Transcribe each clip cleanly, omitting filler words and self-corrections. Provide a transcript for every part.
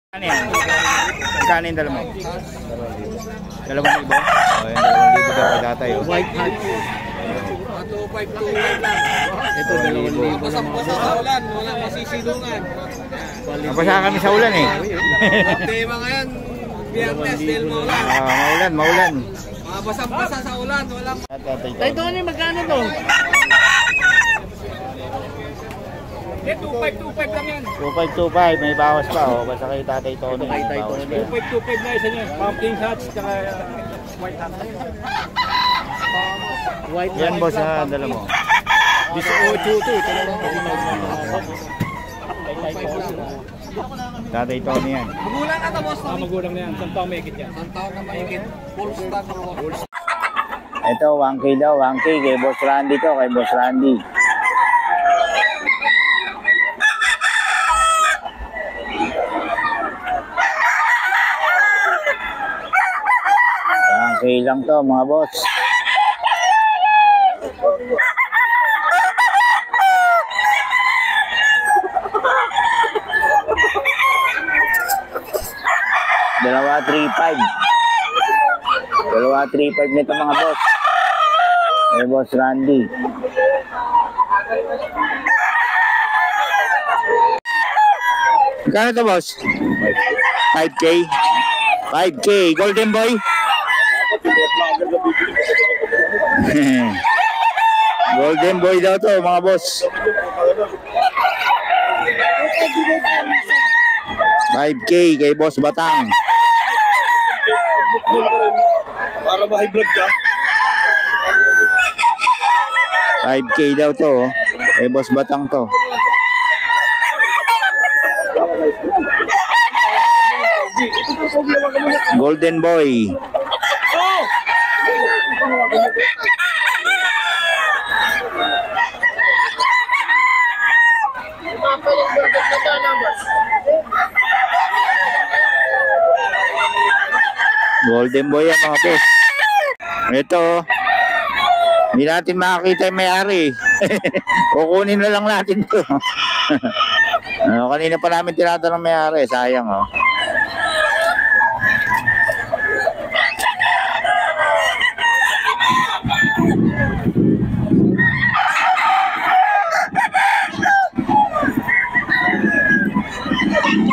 Ano yan? Magkano yung dala mo? 2,000? O yan, 2,000 daw kay tatay. White hat. 2,500 lang. Ito 2,000. Pasang-pasa sa ulan, wala masisilungan. Napasa kami sa ulan eh. Tema ngayon, Biyernes, dahil maulan. Maulan. Mga basang-basa sa ulan, walang... Tay Tony, magkano to? 2,525 lang yan. 2,525, may bawas pa oh. Basta kay tatay Tony. 2,525 na isa niya. Pumpkin hats, tsaka white hat. White yan boss ha, dala mo. 18 ito. Ito na lang. Tatay Tony yan. Magulang na ito boss. Magulang na yan. Saan taong maigit yan? Saan taong na maigit? Full stock ako. Ito 1K daw, 1K kay Boss Randy to, kay Boss Randy. Okay lang to mga boss. Dalawa 3,500 nito mga boss. Eh Boss Randy. Kano to boss? 5K 5K Golden Boy. Golden Boy daw to mga boss. 5K kay Boss Batang. Para ba high blood ka? 5K daw to kay Boss Batang to. Golden Boy. Golden Boy yan mga boss. Ito hindi natin makakita yung may-ari. Kukunin na lang natin to. Kanina pa namin tinatanong may-ari. Sayang oh.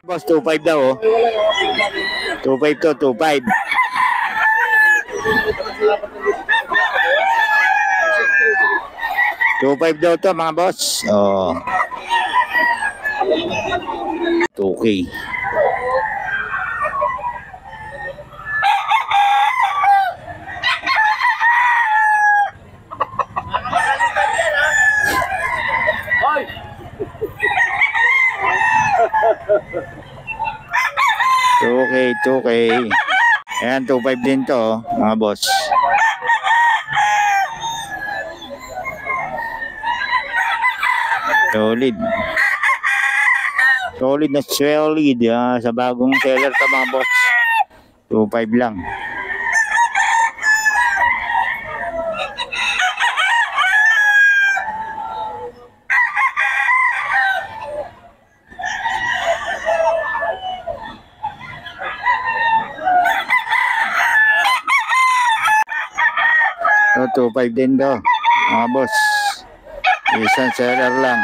Boss 2,500 daw oh. 2,500 to 2,500. 2,500 daw to mga boss. Oh. 2K. Okay. Ayan, 2,500 din to, mga boss. Solid. Solid na solid. Sa bagong seller to, mga boss. 2,500 lang. So, 2,500 din daw, mga boss. Isang seller lang.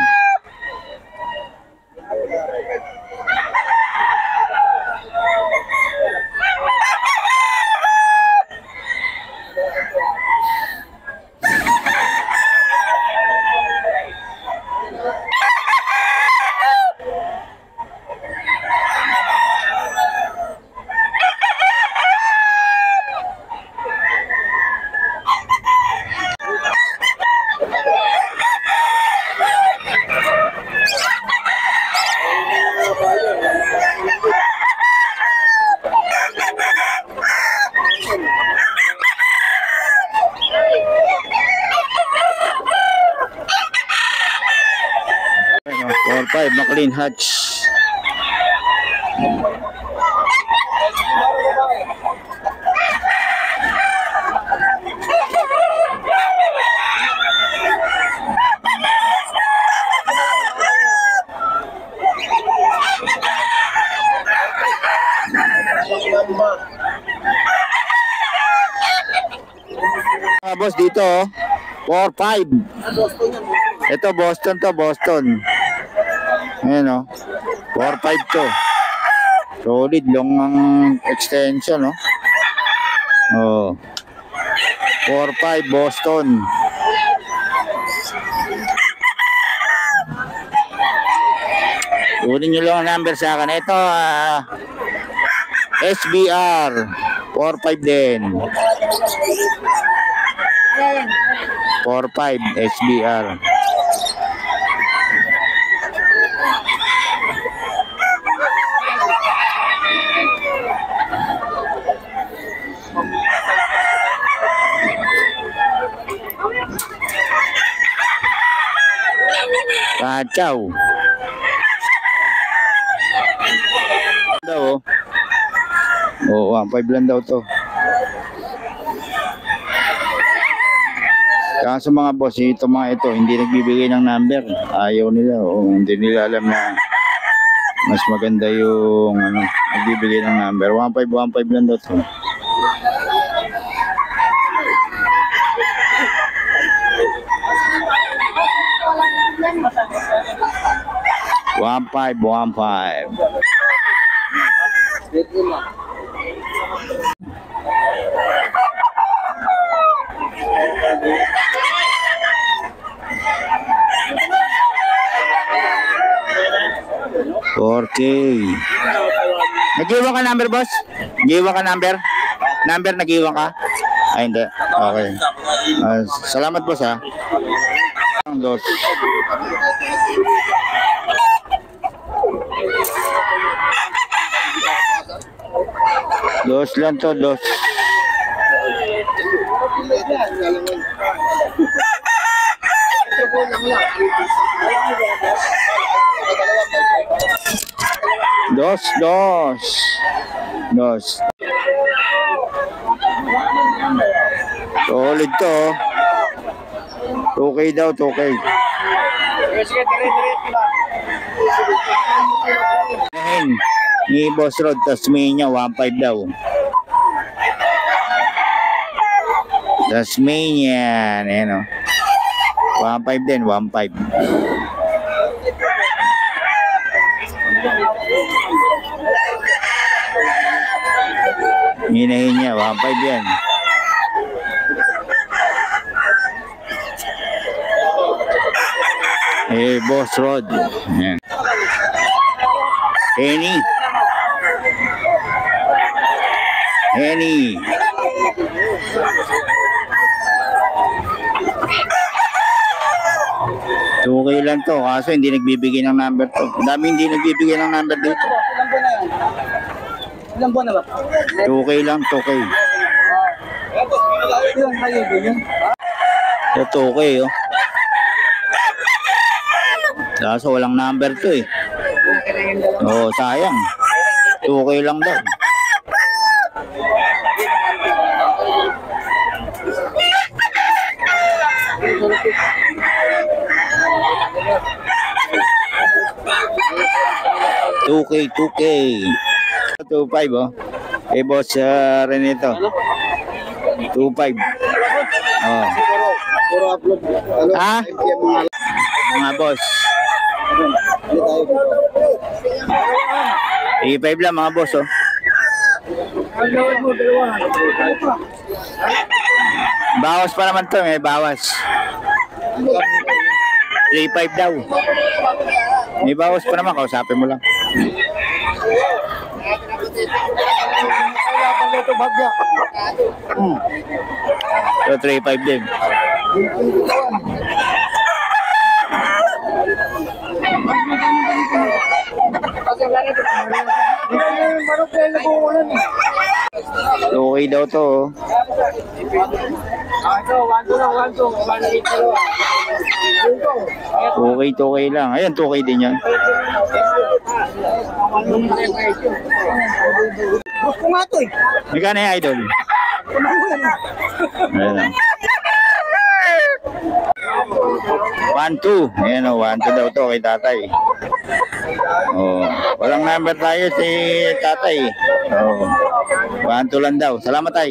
McLean Hatch. Mga boss dito, 4-5. Ito Boston to, Boston. Ayan o. 4-5 to. Solid, long ang extension, no? Oh. 4-5 Boston. Kunin nyo lang ang number sa akin. Ito, SBR. 4-5 din. 4-5 SBR. Kachaw. Daw. Oh, 1.5 lang daw to. Kaso mga boss, ito mga ito, hindi nagbibigay ng number. Ayaw nila. O, hindi nila alam na mas maganda yung nagbibigay ng number. 1.5 lang daw to. One five. Nag-iwan ka number, boss? Nag-iwan ka number? Number, nag-iwan ka? Ay, hindi. Okay. Salamat, boss, ha? Dos. Dos lang to, dos. Dos. Solid to. 2K daw, 2K. Ni Boss Rod, Tasmania, 1.5 daw. Tasmania, ayan o. 1.5 din, 1.5. Hinahin niya, 1.5 yan. Boss Rod. Ayan. Henny. 2K lang to, kaso hindi nagbibigay ng number to. Dami hindi nagbibigay ng number dito. Ilang buwan na ba? 2K lang, 2K. Ito 2K, oh. Kaso walang number to eh. Oh, sayang. 2K lang daw. $2K. 2.5 oh. Boss Renito. 2.5. Oh. Puro upload. Ah? Mga boss. 3.5 lang mga boss oh. Bawas pa naman to, may bawas. 3.5 daw. May bawas pa naman, kausapin mo lang. So 3.5 din. Okay daw to oh. Okay lang. Ayan, 2K din yan. Gusto nga to eh. Magkano yung idol? Ayan lang. 1-2. Ayan o, 1-2 daw to kay tatay. Oh, walang number tayo si tatay. Oh, 1-2 lang daw. Salamat tay.